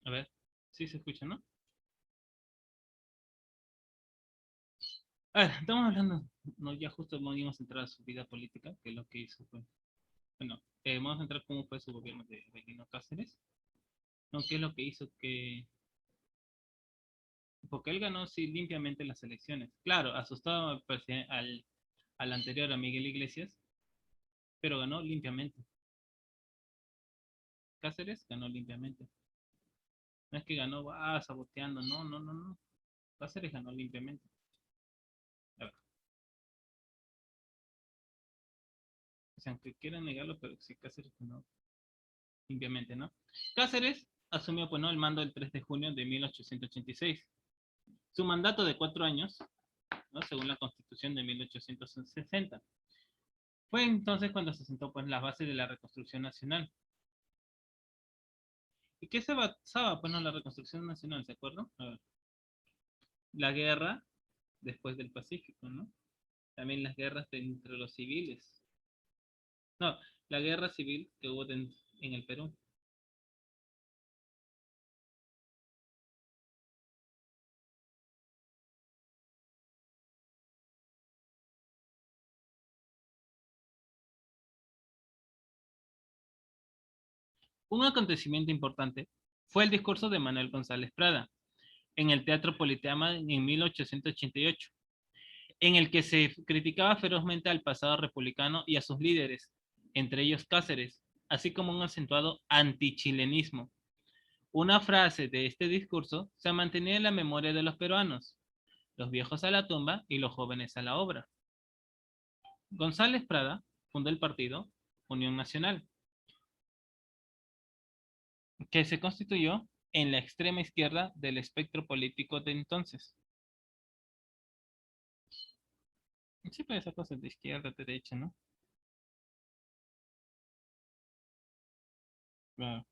A ver, sí se escucha, ¿no? A ver, estamos hablando, no, ya justo íbamos a entrar a su vida política, que es lo que hizo, pues. Bueno, vamos a entrar cómo fue su gobierno de Belino Cáceres, ¿no? ¿Qué es lo que hizo que, porque él ganó sí limpiamente las elecciones? Claro, asustado al anterior, a Miguel Iglesias, pero ganó limpiamente. Cáceres ganó limpiamente. No es que ganó, saboteando, no, no, no, no. Cáceres ganó limpiamente. A ver, o sea, aunque quieran negarlo, pero sí, Cáceres ganó limpiamente, ¿no? Cáceres asumió, pues, ¿no?, el mando el 3 de junio de 1886. Su mandato de 4 años, ¿no?, según la Constitución de 1860. Fue entonces cuando se sentó, pues, las bases de la reconstrucción nacional. ¿Y qué se basaba, pues, en la reconstrucción nacional? ¿Se acuerdan? A ver, la guerra después del Pacífico, ¿no? También las guerras entre los civiles. No, la guerra civil que hubo en el Perú. Un acontecimiento importante fue el discurso de Manuel González Prada en el Teatro Politeama en 1888, en el que se criticaba ferozmente al pasado republicano y a sus líderes, entre ellos Cáceres, así como un acentuado antichilenismo. Una frase de este discurso se mantenía en la memoria de los peruanos: los viejos a la tumba y los jóvenes a la obra. González Prada fundó el partido Unión Nacional, que se constituyó en la extrema izquierda del espectro político de entonces. Sí, pues esa cosa de izquierda, derecha, ¿no? Claro.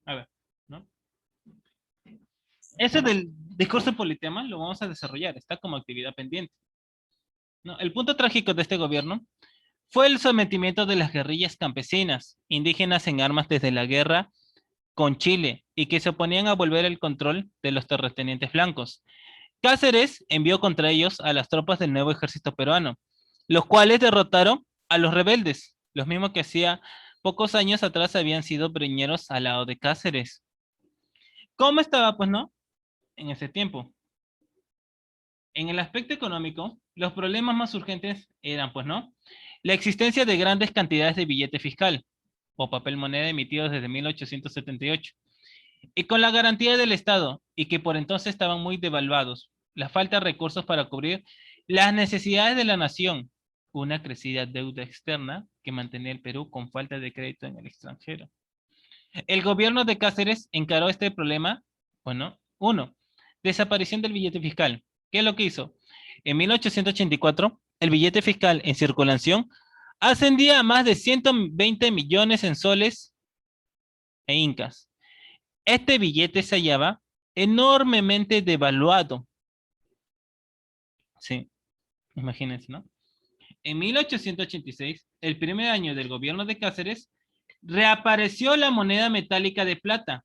A ver, ¿no? Ese del discurso politema lo vamos a desarrollar, está como actividad pendiente. ¿No? El punto trágico de este gobierno fue el sometimiento de las guerrillas campesinas, indígenas en armas desde la guerra con Chile y que se oponían a volver el control de los terratenientes blancos. Cáceres envió contra ellos a las tropas del nuevo ejército peruano, los cuales derrotaron a los rebeldes, los mismos que hacía pocos años atrás habían sido breñeros al lado de Cáceres. ¿Cómo estaba, pues, no? En ese tiempo. En el aspecto económico, los problemas más urgentes eran, pues, ¿no?, la existencia de grandes cantidades de billete fiscal o papel moneda emitidos desde 1878 y con la garantía del Estado y que por entonces estaban muy devaluados, la falta de recursos para cubrir las necesidades de la nación, una crecida deuda externa que mantenía el Perú con falta de crédito en el extranjero. El gobierno de Cáceres encaró este problema, bueno, uno, desaparición del billete fiscal. ¿Qué es lo que hizo? En 1884, el billete fiscal en circulación ascendía a más de 120 millones en soles e incas. Este billete se hallaba enormemente devaluado. Sí, imagínense, ¿no? En 1886, el primer año del gobierno de Cáceres, reapareció la moneda metálica de plata,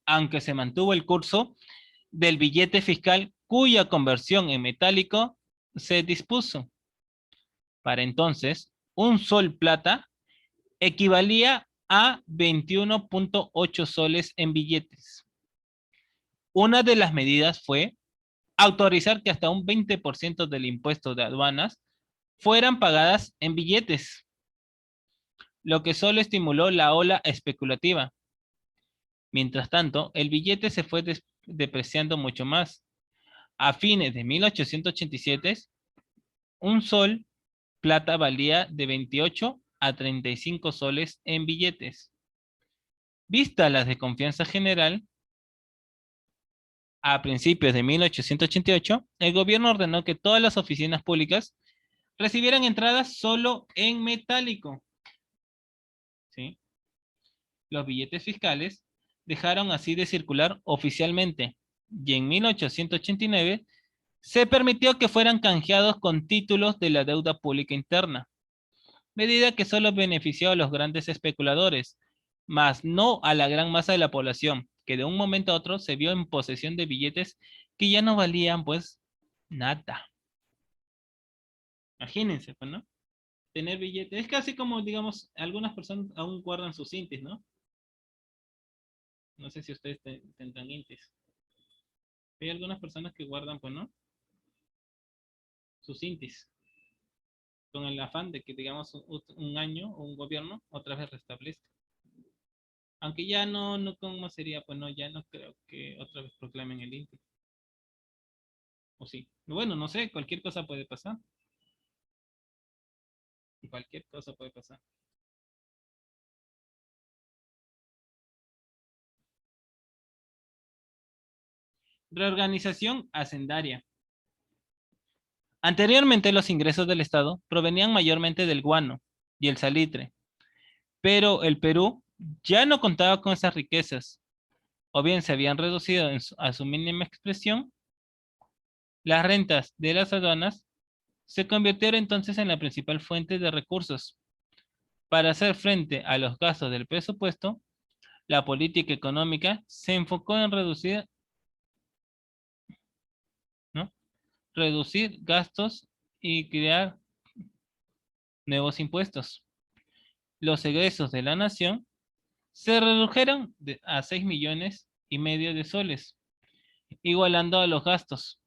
aunque se mantuvo el curso del billete fiscal cuya conversión en metálico se dispuso. Para entonces, un sol plata equivalía a 21.8 soles en billetes. Una de las medidas fue autorizar que hasta un 20% del impuesto de aduanas fueran pagadas en billetes, lo que solo estimuló la ola especulativa. Mientras tanto, el billete se fue depreciando mucho más. A fines de 1887, un sol plata valía de 28 a 35 soles en billetes. Vista la desconfianza general, a principios de 1888, el gobierno ordenó que todas las oficinas públicas recibieran entradas solo en metálico. ¿Sí? Los billetes fiscales dejaron así de circular oficialmente y en 1889 se permitió que fueran canjeados con títulos de la deuda pública interna, medida que solo benefició a los grandes especuladores, mas no a la gran masa de la población, que de un momento a otro se vio en posesión de billetes que ya no valían pues nada. Imagínense, pues, ¿no? Tener billetes. Es casi como, digamos, algunas personas aún guardan sus intis, ¿no? No sé si ustedes tendrán intis. Hay algunas personas que guardan, pues, ¿no? Sus intis. Con el afán de que, digamos, un año o un gobierno otra vez restablezca. Aunque ya no, ¿cómo sería? Pues no, ya no creo que otra vez proclamen el inti. O sí. Bueno, no sé, cualquier cosa puede pasar. Cualquier cosa puede pasar. Reorganización hacendaria. Anteriormente los ingresos del Estado provenían mayormente del guano y el salitre, pero el Perú ya no contaba con esas riquezas, o bien se habían reducido a su mínima expresión. Las rentas de las aduanas se convirtieron entonces en la principal fuente de recursos. Para hacer frente a los gastos del presupuesto, la política económica se enfocó en reducir, ¿no? Reducir gastos y crear nuevos impuestos. Los egresos de la nación se redujeron a 6,5 millones de soles, igualando a los gastos.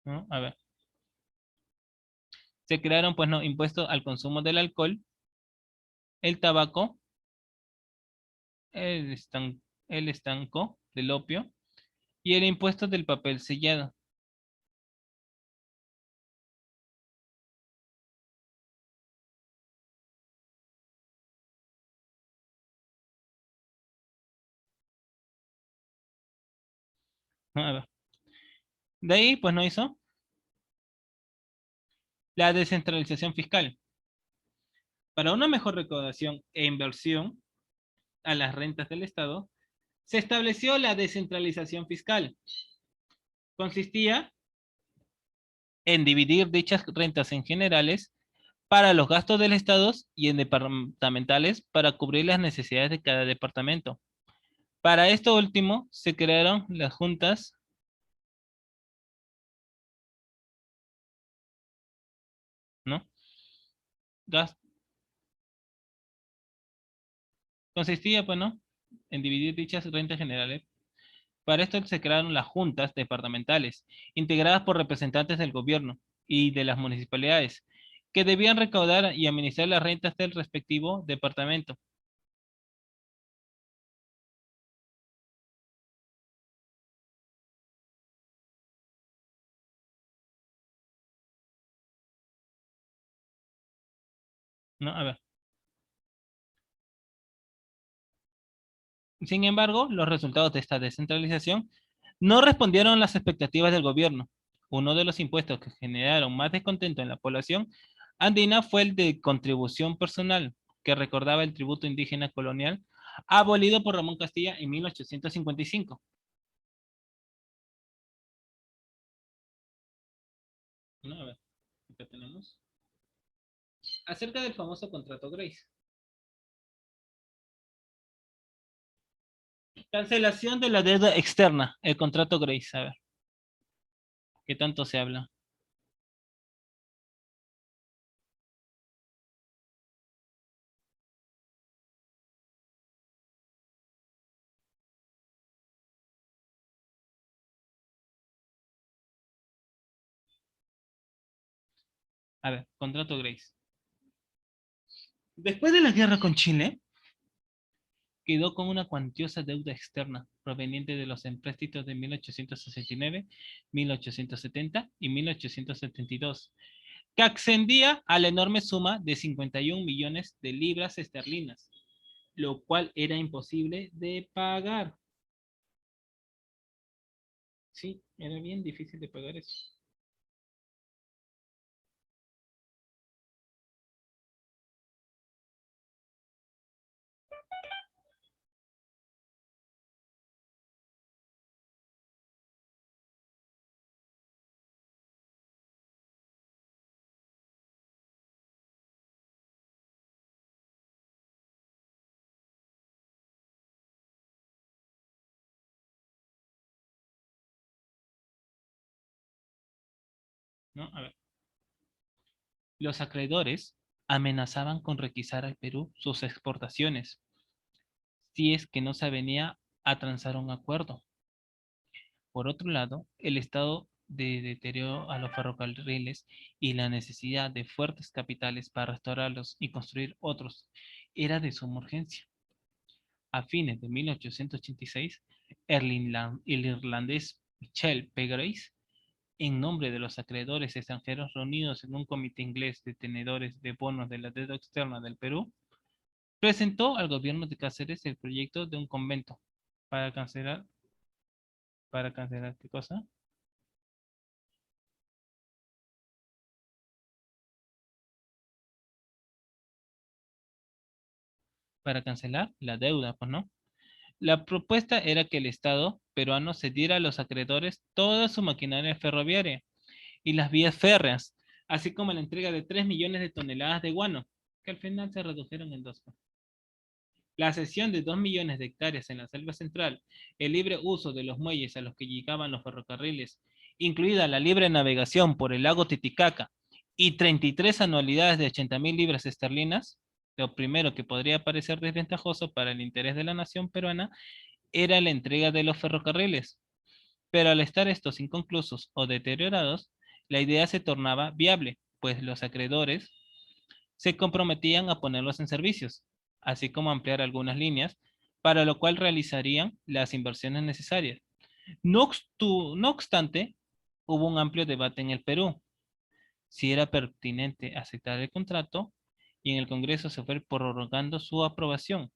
¿No? A ver, se crearon pues no impuestos al consumo del alcohol, el tabaco, el, el estanco del opio y el impuesto del papel sellado. ¿No? A ver. De ahí pues no hizo la descentralización fiscal. Para una mejor recaudación e inversión a las rentas del Estado, se estableció la descentralización fiscal. Consistía en dividir dichas rentas en generales para los gastos del Estado y en departamentales para cubrir las necesidades de cada departamento. Para esto último se crearon las juntas, ¿no? Gas consistía, pues, ¿no? En dividir dichas rentas generales. Para esto se crearon las juntas departamentales, integradas por representantes del gobierno y de las municipalidades, que debían recaudar y administrar las rentas del respectivo departamento. ¿No? A ver. Sin embargo, los resultados de esta descentralización no respondieron a las expectativas del gobierno. Uno de los impuestos que generaron más descontento en la población andina fue el de contribución personal, que recordaba el tributo indígena colonial abolido por Ramón Castilla en 1855. No, a ver, acá tenemos. Acerca del famoso contrato Grace. Cancelación de la deuda externa, el contrato Grace. A ver, ¿qué tanto se habla? A ver, contrato Grace. Después de la guerra con Chile, quedó con una cuantiosa deuda externa proveniente de los empréstitos de 1869, 1870 y 1872, que ascendía a la enorme suma de 51 millones de libras esterlinas, lo cual era imposible de pagar. Sí, era bien difícil de pagar eso. ¿no? A ver. Los acreedores amenazaban con requisar al Perú sus exportaciones si es que no se venía a transar un acuerdo. Por otro lado, el estado de deterioro a los ferrocarriles y la necesidad de fuertes capitales para restaurarlos y construir otros era de suma urgencia. A fines de 1886, el irlandés Michel P. Grace, en nombre de los acreedores extranjeros reunidos en un comité inglés de tenedores de bonos de la deuda externa del Perú, presentó al gobierno de Cáceres el proyecto de un convento para cancelar, ¿qué cosa? Para cancelar la deuda, pues no. La propuesta era que el Estado peruano cediera a los acreedores toda su maquinaria ferroviaria y las vías férreas, así como la entrega de 3 millones de toneladas de guano, que al final se redujeron en 2. La cesión de 2 millones de hectáreas en la selva central, el libre uso de los muelles a los que llegaban los ferrocarriles, incluida la libre navegación por el lago Titicaca, y 33 anualidades de 80.000 libras esterlinas, lo primero que podría parecer desventajoso para el interés de la nación peruana era la entrega de los ferrocarriles. Pero al estar estos inconclusos o deteriorados, la idea se tornaba viable, pues los acreedores se comprometían a ponerlos en servicios, así como ampliar algunas líneas, para lo cual realizarían las inversiones necesarias. No obstante, hubo un amplio debate en el Perú si era pertinente aceptar el contrato y en el Congreso se fue prorrogando su aprobación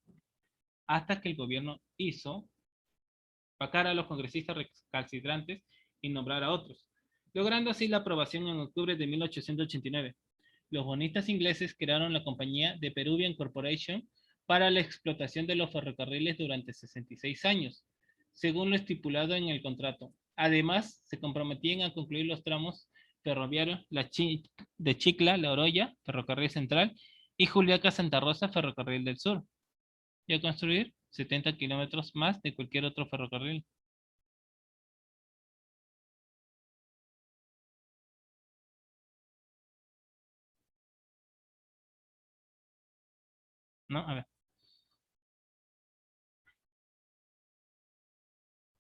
hasta que el gobierno hizo vacar a los congresistas recalcitrantes y nombrar a otros, logrando así la aprobación en octubre de 1889. Los bonistas ingleses crearon la compañía de Peruvian Corporation para la explotación de los ferrocarriles durante 66 años, según lo estipulado en el contrato. Además, se comprometían a concluir los tramos ferroviarios de Chicla, La Oroya, Ferrocarril Central, y Juliaca-Santa Rosa, Ferrocarril del Sur, y a construir 70 kilómetros más de cualquier otro ferrocarril. ¿No? A ver,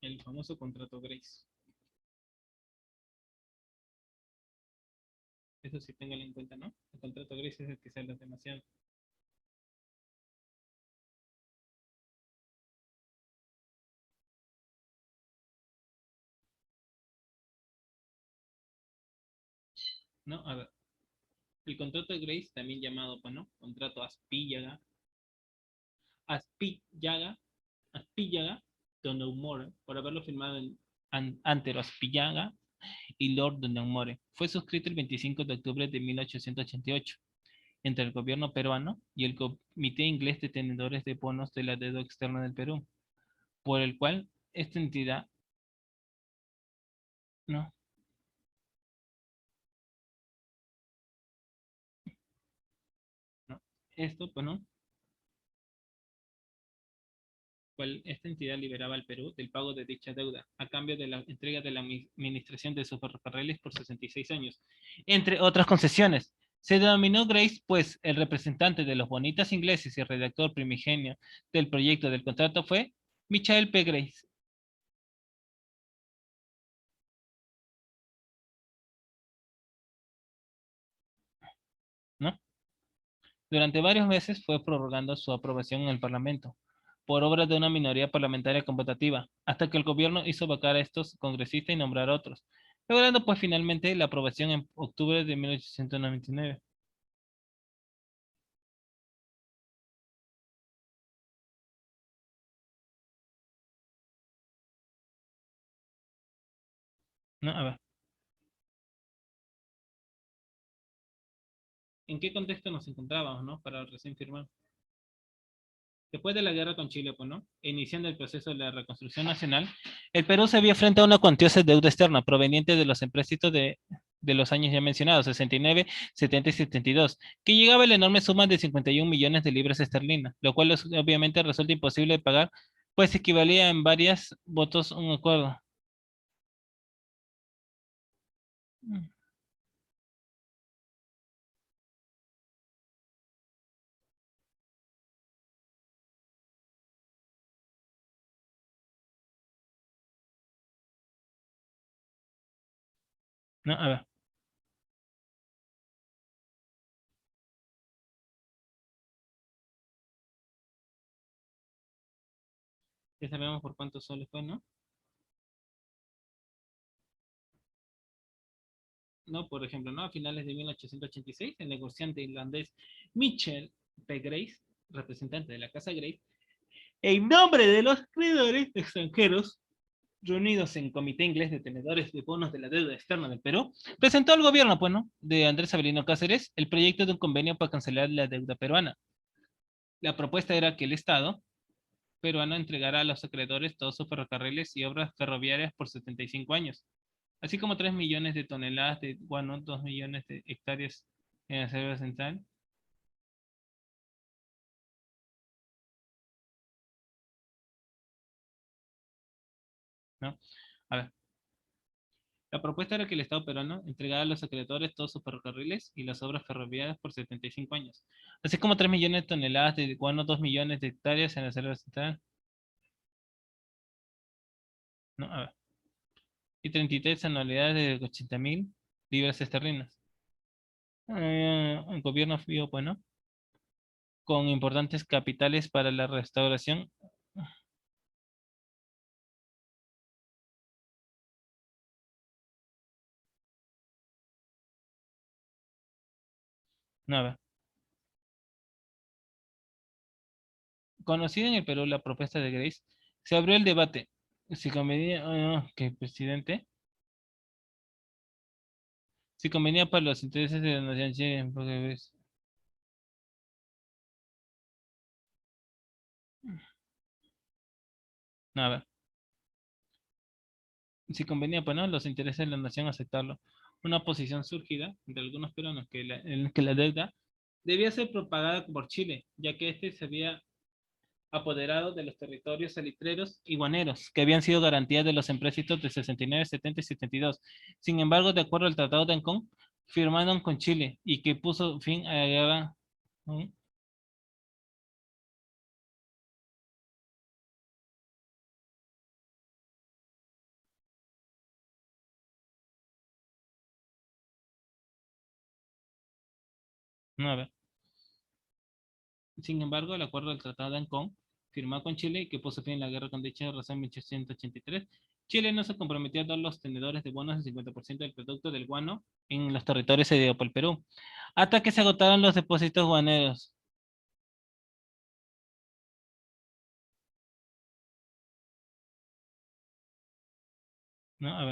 el famoso contrato Grace. Eso sí, téngalo en cuenta, ¿no? El contrato Grace es el que se habla demasiado. ¿No? A ver, el contrato de Grace, también llamado, pues, ¿no? Contrato Aspillaga, Aspillaga, Donoughmore, por haberlo firmado en Antero Aspillaga y Lord Donoughmore. Fue suscrito el 25 de octubre de 1888 entre el gobierno peruano y el Comité Inglés de Tenedores de Bonos de la Deuda Externa del Perú, por el cual esta entidad, ¿no? ¿No? Esto, pues, ¿no? Cual esta entidad liberaba al Perú del pago de dicha deuda, a cambio de la entrega de la administración de sus ferrocarriles por 66 años, entre otras concesiones. Se denominó Grace, pues el representante de los bonitas ingleses y redactor primigenio del proyecto del contrato fue Michael P. Grace, ¿no? Durante varios meses fue prorrogando su aprobación en el Parlamento, por obra de una minoría parlamentaria computativa, hasta que el gobierno hizo vacar a estos congresistas y nombrar otros, logrando pues finalmente la aprobación en octubre de 1899. ¿No? A ver, ¿en qué contexto nos encontrábamos, no? Para recién firmar. Después de la guerra con Chile, pues, ¿no? Iniciando el proceso de la reconstrucción nacional, el Perú se vio frente a una cuantiosa deuda externa proveniente de los empréstitos de los años ya mencionados, 69, 70 y 72, que llegaba a la enorme suma de 51 millones de libras esterlinas, lo cual obviamente resulta imposible de pagar, pues equivalía en varias votos un acuerdo. No, a ver, ya sabemos por cuántos soles fue, ¿no? ¿No? Por ejemplo, ¿no? A finales de 1886, el negociante irlandés Mitchell P. Grace, representante de la Casa Grace, en nombre de los acreedores extranjeros reunidos en Comité Inglés de Tenedores de Bonos de la Deuda Externa del Perú, presentó al gobierno, pues, ¿no?, de Andrés Avelino Cáceres el proyecto de un convenio para cancelar la deuda peruana. La propuesta era que el Estado peruano entregara a los acreedores todos sus ferrocarriles y obras ferroviarias por 75 años, así como 3 millones de toneladas de guano, 2 millones de hectáreas en la selva central, ¿no? A ver, la propuesta era que el Estado peruano entregara a los acreedores todos sus ferrocarriles y las obras ferroviarias por 75 años, así como 3 millones de toneladas de guano, 2 millones de hectáreas en la selva central, ¿no? A ver, y 33 anualidades de 80.000 libras esterlinas. Un gobierno frío, bueno, con importantes capitales para la restauración. No, a ver. Conocida en el Perú la propuesta de Grace, se abrió el debate si convenía, que presidente, si convenía para los intereses de la nación chilena, porque no, a ver, si convenía para no, los intereses de la nación aceptarlo. Una posición surgida de algunos peruanos en que la deuda debía ser propagada por Chile, ya que este se había apoderado de los territorios salitreros y guaneros, que habían sido garantías de los empréstitos de 69, 70 y 72. Sin embargo, de acuerdo al Tratado de Ancón, firmaron con Chile y que puso fin a la guerra. ¿Mm? No, a ver. Sin embargo, el acuerdo del Tratado de Ancón, firmado con Chile y que puso fin a la guerra con dicha razón en 1883, Chile no se comprometió a dar los tenedores de bonos el 50% del producto del guano en los territorios cedidos por el Perú, hasta que se agotaron los depósitos guaneros. ¿No? A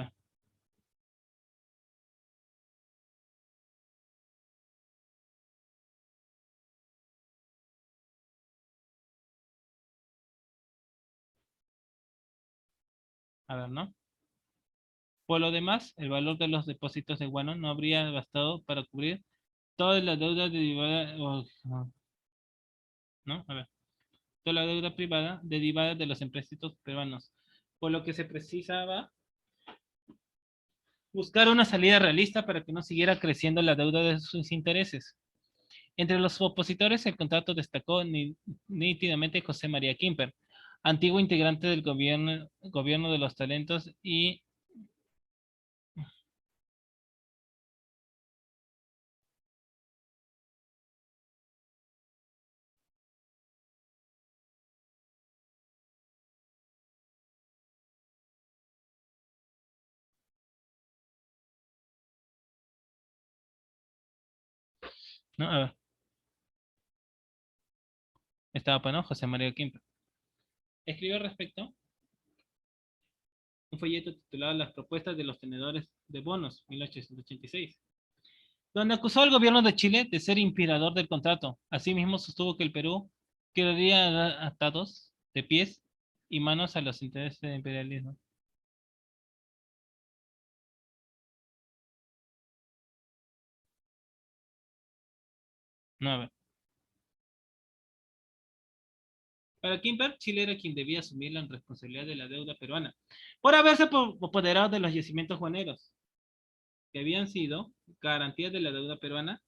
ver, ¿no? Por lo demás, el valor de los depósitos de guano no habría bastado para cubrir toda la deuda derivada, ¿no? A ver, toda la deuda privada derivada de los empréstitos peruanos, por lo que se precisaba buscar una salida realista para que no siguiera creciendo la deuda de sus intereses. Entre los opositores, el contrato destacó nítidamente José María Quimper, antiguo integrante del gobierno de los talentos y... ¿no? A ver, estaba, pues, ¿no? José María Quimper. Escribió al respecto un folleto titulado Las propuestas de los tenedores de bonos, 1886, donde acusó al gobierno de Chile de ser inspirador del contrato. Asimismo, sostuvo que el Perú quedaría atados de pies y manos a los intereses del imperialismo. No, a ver. Para Kimber, Chile era quien debía asumir la responsabilidad de la deuda peruana por haberse apoderado de los yacimientos guaneros, que habían sido garantías de la deuda peruana,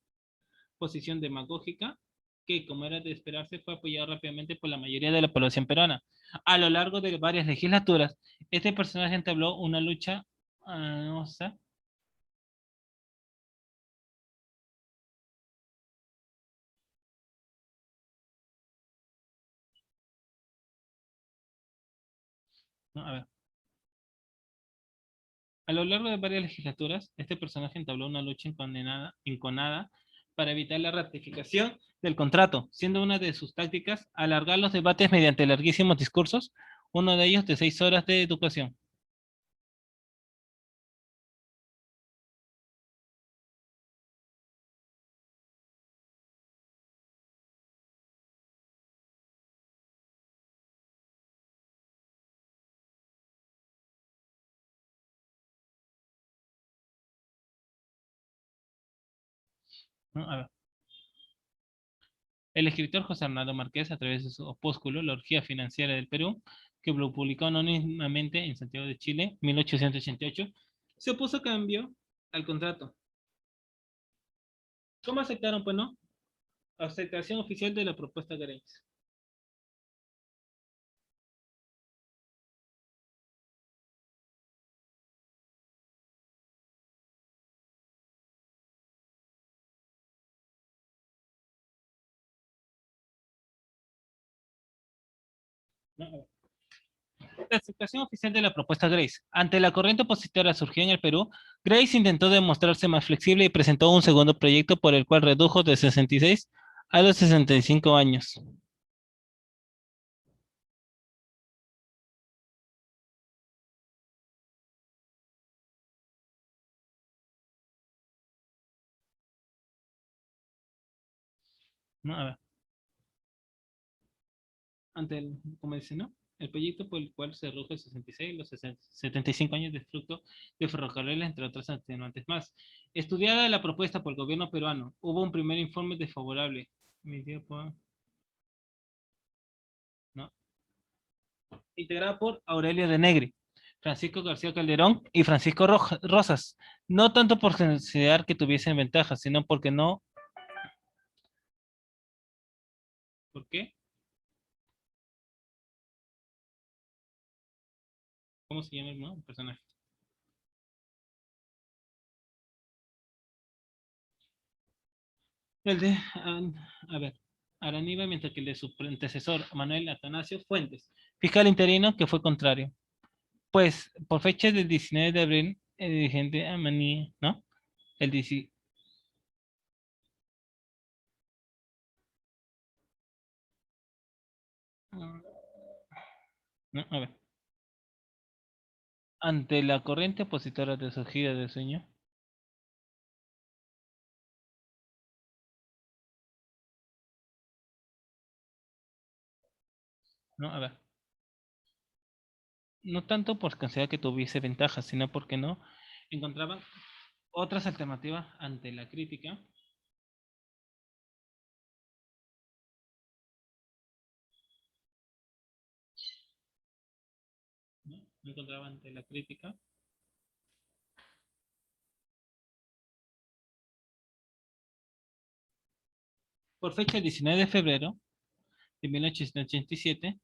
posición demagógica que, como era de esperarse, fue apoyada rápidamente por la mayoría de la población peruana. A lo largo de varias legislaturas, este personaje entabló una lucha, no sé, ¿no? A ver. A lo largo de varias legislaturas, este personaje entabló una lucha enconada para evitar la ratificación del contrato, siendo una de sus tácticas alargar los debates mediante larguísimos discursos, uno de ellos de 6 horas de educación. ¿No? A ver. El escritor José Hernando Márquez, a través de su opúsculo La orgía financiera del Perú, que lo publicó anónimamente en Santiago de Chile, 1888, se opuso a cambio al contrato. ¿Cómo aceptaron? Pues no, aceptación oficial de la propuesta Grace. ¿No? La aceptación oficial de la propuesta Grace. Ante la corriente opositora surgida en el Perú, Grace intentó demostrarse más flexible y presentó un segundo proyecto por el cual redujo de 66 a los 65 años. ¿No? A ver. Ante el, como dice, ¿no? El proyecto por el cual se redujo de 66 a los 75 años de fruto de ferrocarril, entre otras atenuantes más. Estudiada la propuesta por el gobierno peruano, hubo un primer informe desfavorable. Emitido por, ¿no? Integrada por Aurelio de Negri, Francisco García Calderón y Francisco Rosas. No tanto por considerar que tuviesen ventajas, sino porque no. ¿Por qué? ¿Cómo se llama, no? El personaje? El de, a ver, Araníba, mientras que el de su antecesor, Manuel Atanasio Fuentes, fiscal interino, que fue contrario. Pues, por fecha del 19 de abril, el dirigente Amaní, ¿no? El 10, no, a ver, ante la corriente opositora de surgida de sueño, ¿no? A ver, no tanto por considerar que tuviese ventajas, sino porque no encontraban otras alternativas ante la crítica, ¿no? No encontraban ante la crítica. Por fecha del 19 de febrero de 1887,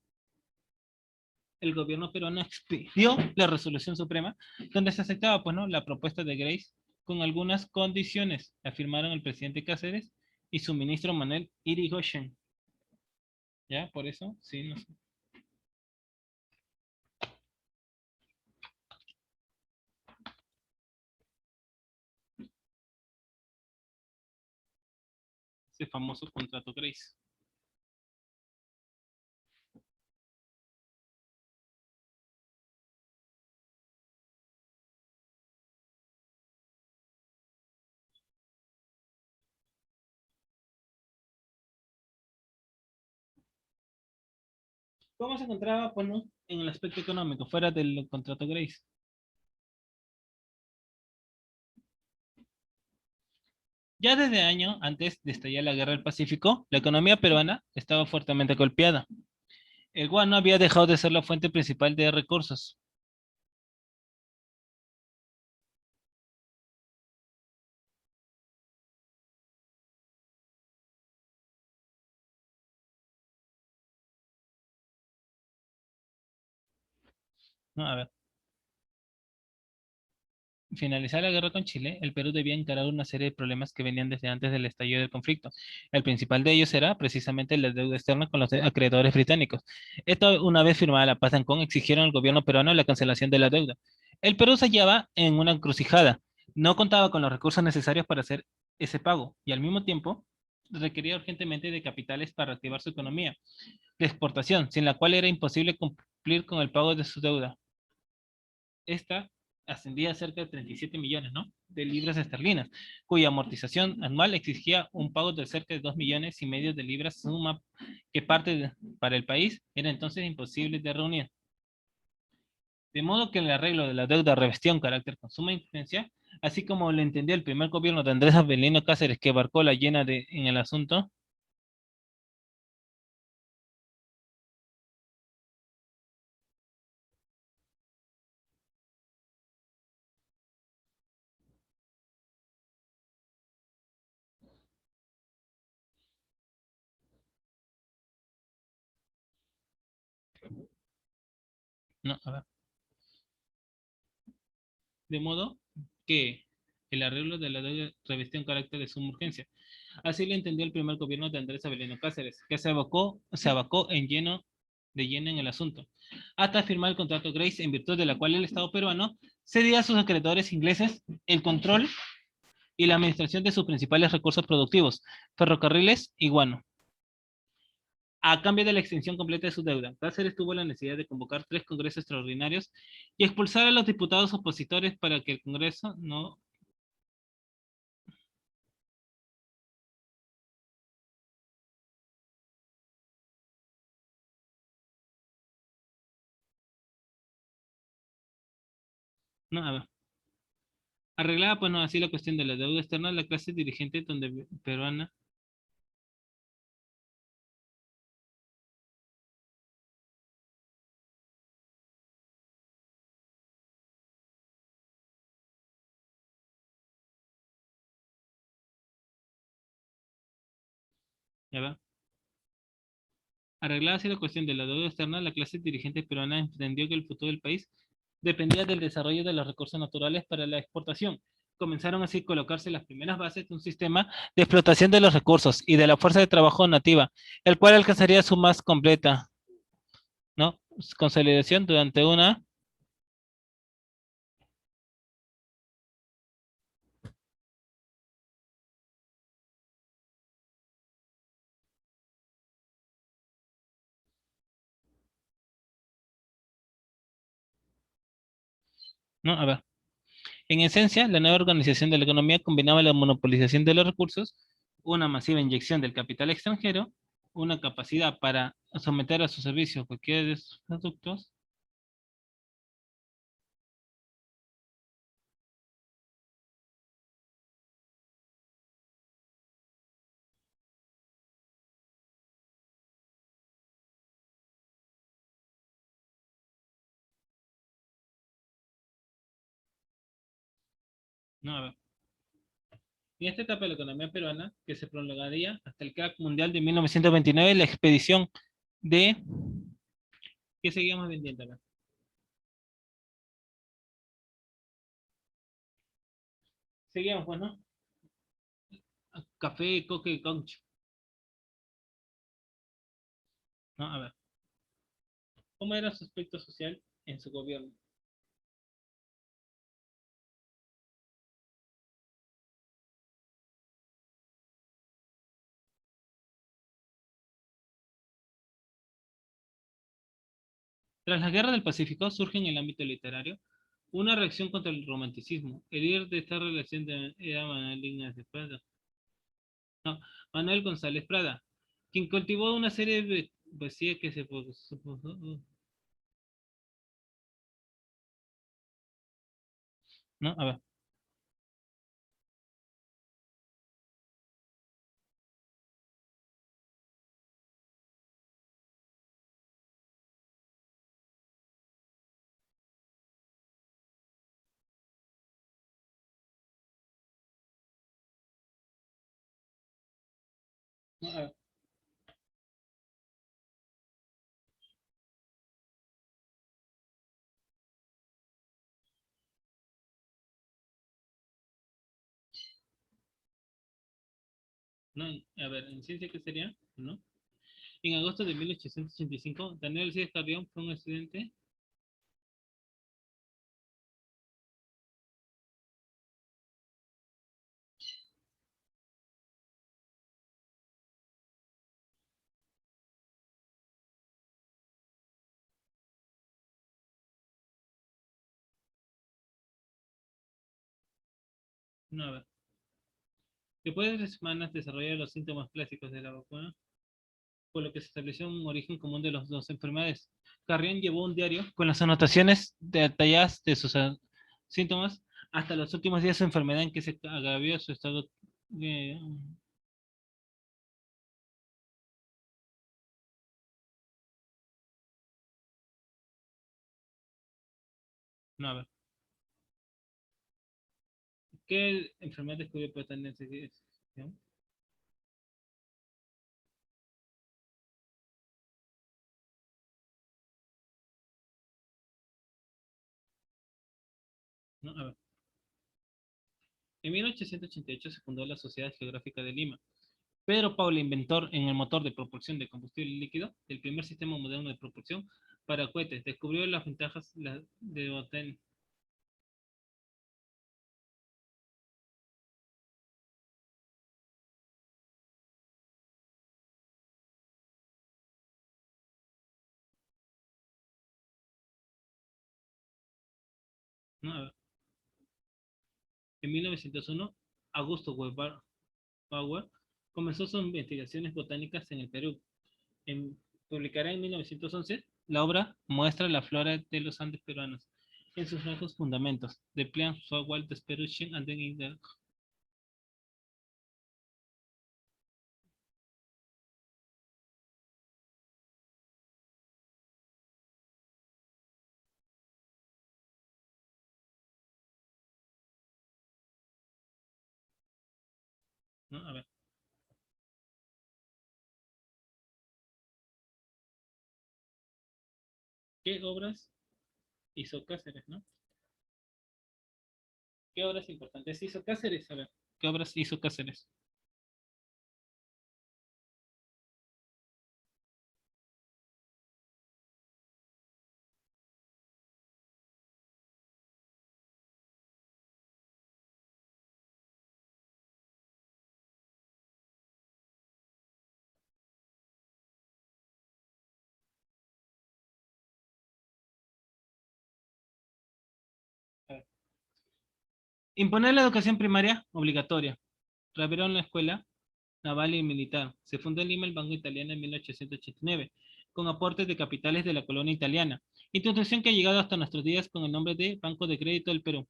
el gobierno peruano expidió la resolución suprema donde se aceptaba, pues, ¿no? La propuesta de Grace con algunas condiciones, afirmaron el presidente Cáceres y su ministro Manuel Irigoyen. ¿Ya? Por eso, sí, no sé, ese famoso contrato Grace. ¿Cómo se encontraba, pues, ¿no? En el aspecto económico, fuera del contrato Grace? Ya desde años antes de estallar la guerra del Pacífico, la economía peruana estaba fuertemente golpeada. El guano había dejado de ser la fuente principal de recursos. ¿No? A ver, finalizar la guerra con Chile, el Perú debía encarar una serie de problemas que venían desde antes del estallido del conflicto. El principal de ellos era precisamente la deuda externa con los acreedores británicos. Esto, una vez firmada la paz de Ancón, exigieron al gobierno peruano la cancelación de la deuda. El Perú se hallaba en una encrucijada. No contaba con los recursos necesarios para hacer ese pago y al mismo tiempo requería urgentemente de capitales para reactivar su economía de exportación, sin la cual era imposible cumplir con el pago de su deuda. Esta ascendía a cerca de 37 millones, ¿no?, de libras esterlinas, cuya amortización anual exigía un pago de cerca de 2 millones y medio de libras, suma que para el país era entonces imposible de reunir. De modo que el arreglo de la deuda revestía un carácter con suma influencia, así como lo entendió el primer gobierno de Andrés Avelino Cáceres, que abarcó la llena en el asunto. No, a ver. De modo que el arreglo de la deuda revestía un carácter de suma urgencia. Así lo entendió el primer gobierno de Andrés Avelino Cáceres, que se abocó de lleno en el asunto, hasta firmar el contrato Grace, en virtud de la cual el Estado peruano cedía a sus acreedores ingleses el control y la administración de sus principales recursos productivos, ferrocarriles y guano, a cambio de la extinción completa de su deuda. Cáceres tuvo la necesidad de convocar 3 congresos extraordinarios y expulsar a los diputados opositores para que el Congreso no... No, a ver. Arreglaba, pues no, así la cuestión de la deuda externa, la clase dirigente donde peruana. Ya va. Arreglada así la cuestión de la deuda externa, la clase dirigente peruana entendió que el futuro del país dependía del desarrollo de los recursos naturales para la exportación. Comenzaron así a colocarse las primeras bases de un sistema de explotación de los recursos y de la fuerza de trabajo nativa, el cual alcanzaría su más completa, ¿no?, consolidación durante una... ¿No? A ver. En esencia, la nueva organización de la economía combinaba la monopolización de los recursos, una masiva inyección del capital extranjero, una capacidad para someter a su servicio cualquiera de sus productos. No, a ver. En esta etapa de la economía peruana, que se prolongaría hasta el crack mundial de 1929, la expedición de... ¿Qué seguíamos vendiendo acá? Seguíamos, pues, ¿no? Café, coque y concho. ¿No? A ver. ¿Cómo era su aspecto social en su gobierno? Tras la Guerra del Pacífico surge en el ámbito literario una reacción contra el romanticismo. El líder de esta relación era Manuel Ignacio Prada. No, Manuel González Prada, quien cultivó una serie de poesía que se ¿no? A ver. No, a ver. No, a ver, en ciencia, ¿qué sería? ¿No? En agosto de 1885, Daniel Alcides Carrión fue un estudiante. No, a ver. Después de semanas desarrollaron los síntomas clásicos de la vacuna, por lo que se estableció un origen común de las dos enfermedades. Carrión llevó un diario con las anotaciones detalladas de sus síntomas hasta los últimos días de su enfermedad en que se agravió su estado. eh, no, a ver. ¿Qué enfermedad descubrió por tener esa? No, a ver. En 1888 se fundó la Sociedad Geográfica de Lima. Pedro Paula, inventor en el motor de propulsión de combustible líquido, el primer sistema moderno de propulsión para cohetes, descubrió las ventajas de botel. ¿No? A ver. En 1901, Augusto Weber Bauer comenzó sus investigaciones botánicas en el Perú. Publicará en 1911 la obra Muestra la flora de los Andes peruanos en sus rasgos fundamentos, de Plan Forward des Peruschen and the. ¿No? A ver, ¿qué obras hizo Cáceres, no? ¿Qué obras importantes hizo Cáceres? A ver, ¿qué obras hizo Cáceres? A ver. Imponer la educación primaria obligatoria. Reabrieron la escuela naval y militar. Se fundó en Lima el Banco Italiano en 1889, con aportes de capitales de la colonia italiana. Institución que ha llegado hasta nuestros días con el nombre de Banco de Crédito del Perú.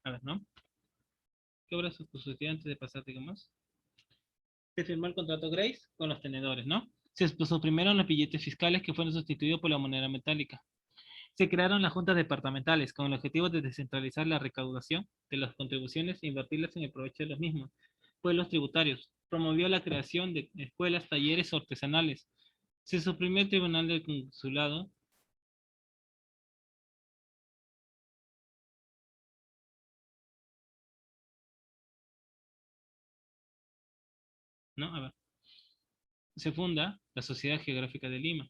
A ver, ¿no? ¿Qué obras sucedió antes de pasar, digamos? Se firmó el contrato Grace con los tenedores, ¿no? Se suprimieron los billetes fiscales que fueron sustituidos por la moneda metálica. Se crearon las juntas departamentales con el objetivo de descentralizar la recaudación de las contribuciones e invertirlas en el provecho de los mismos. Pueblos tributarios. Promovió la creación de escuelas, talleres artesanales. Se suprimió el Tribunal del Consulado. ¿No? A ver. Se funda la Sociedad Geográfica de Lima.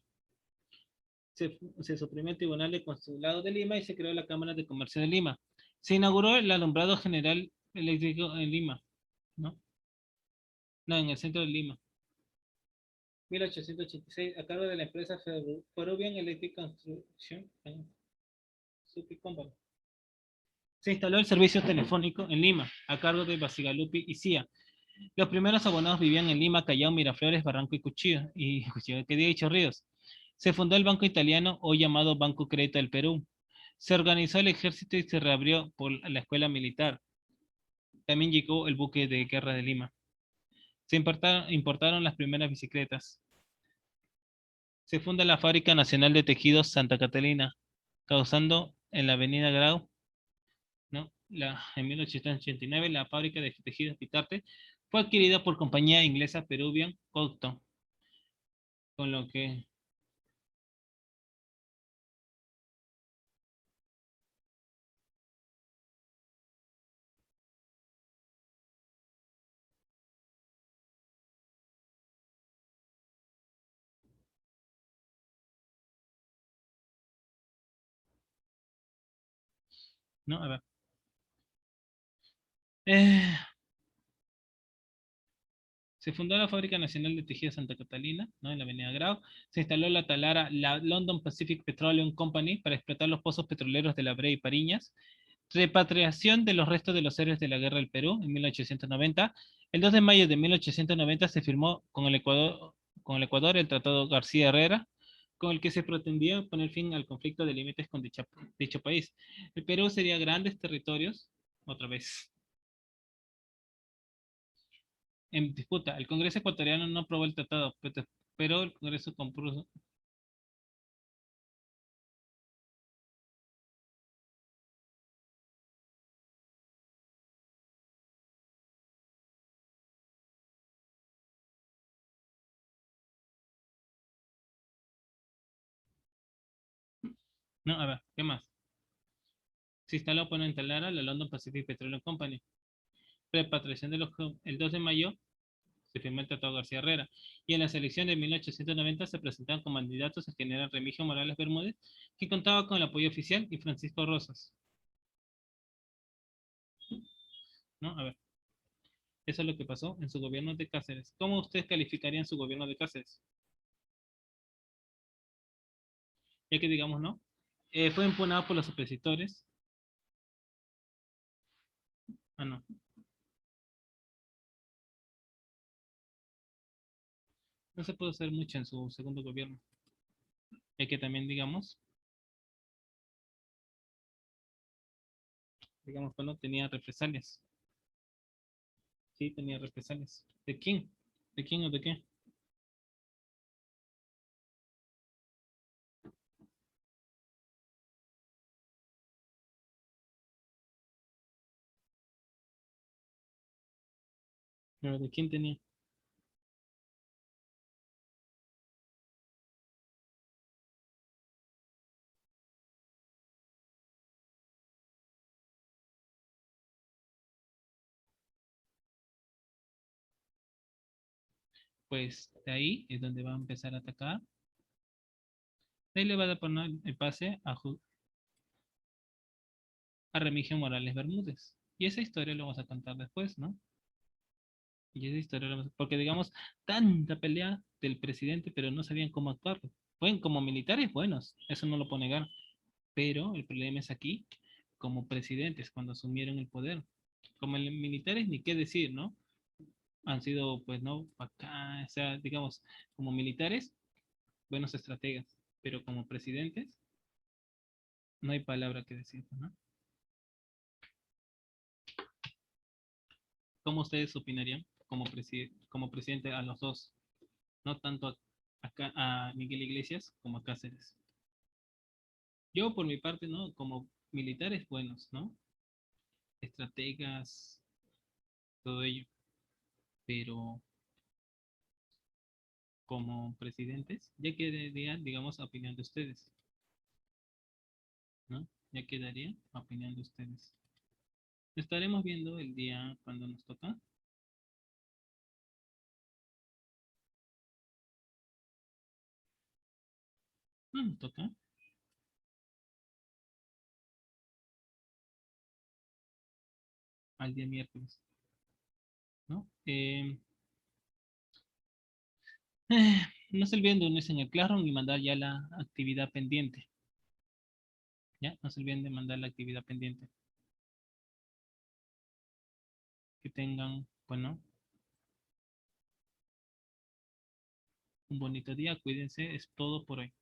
Se suprimió el Tribunal del Consulado de Lima y se creó la Cámara de Comercio de Lima. Se inauguró el alumbrado general eléctrico en Lima, ¿no? No, en el centro de Lima. 1886, a cargo de la empresa Peruvian Electric Construction Supi Company. Se instaló el servicio telefónico en Lima, a cargo de Basigalupi y CIA. Los primeros abonados vivían en Lima, Callao, Miraflores, Barranco y Cuchillo, que diga Chorrillos. Se fundó el Banco Italiano, hoy llamado Banco Crédito del Perú. Se organizó el ejército y se reabrió por la escuela militar. También llegó el buque de guerra de Lima. Se importaron las primeras bicicletas. Se funda la Fábrica Nacional de Tejidos Santa Catalina, causando en la Avenida Grau, ¿no? En 1889 la fábrica de tejidos Pitarte fue adquirida por compañía inglesa Peruvian Cocto, con lo que... No, a ver. Eh, Se fundó la Fábrica Nacional de Tejidos Santa Catalina, ¿no? En la Avenida Grau. Se instaló la talara, la London Pacific Petroleum Company, para explotar los pozos petroleros de La Brea y Pariñas. Repatriación de los restos de los héroes de la Guerra del Perú en 1890. El 2 de mayo de 1890 se firmó con el Ecuador el Tratado García Herrera, con el que se pretendía poner fin al conflicto de límites con dicho país. El Perú sería grandes territorios, otra vez, en disputa. El Congreso ecuatoriano no aprobó el tratado, pero el Congreso compuso... No, a ver, ¿qué más? Se instaló por Talara la London Pacific Petroleum Company. Repatriación de el 2 de mayo se firmó el Tratado García Herrera. Y en la selección de 1890 se presentaron como candidatos el general Remigio Morales Bermúdez, que contaba con el apoyo oficial, y Francisco Rosas. ¿No? A ver, eso es lo que pasó en su gobierno de Cáceres. ¿Cómo ustedes calificarían su gobierno de Cáceres? Ya que digamos, ¿no? Fue impugnado por los opositores. Ah, no. No se pudo hacer mucho en su segundo gobierno. Ya que también, digamos, bueno, tenía represalias. Sí, tenía represalias. ¿De quién? ¿De quién o de qué? Pero ¿de quién tenía? Pues de ahí es donde va a empezar a atacar. De ahí le va a poner el pase a Remigio Morales Bermúdez. Y esa historia lo vamos a contar después, ¿no? Y esa historia porque digamos, tanta pelea del presidente, pero no sabían cómo actuar. Fueron como militares buenos, eso no lo puedo negar. Pero el problema es aquí, como presidentes, cuando asumieron el poder. Como militares, ni qué decir, ¿no? Han sido, pues, ¿no? Acá, o sea, digamos, como militares, buenos estrategas. Pero como presidentes, no hay palabra que decir, ¿no? ¿Cómo ustedes opinarían como presidente a los dos? No tanto a Miguel Iglesias como a Cáceres. Yo, por mi parte, ¿no? Como militares buenos, ¿no? Estrategas, todo ello. Pero como presidentes, ya quedaría, digamos, a opinión de ustedes, ¿no? Ya quedaría a opinión de ustedes. Estaremos viendo el día cuando nos toca. No nos toca, al día miércoles, ¿no? No se olviden de unirse en el Classroom y mandar ya la actividad pendiente. ¿Ya? No se olviden de mandar la actividad pendiente. Que tengan, bueno, un bonito día. Cuídense. Es todo por hoy.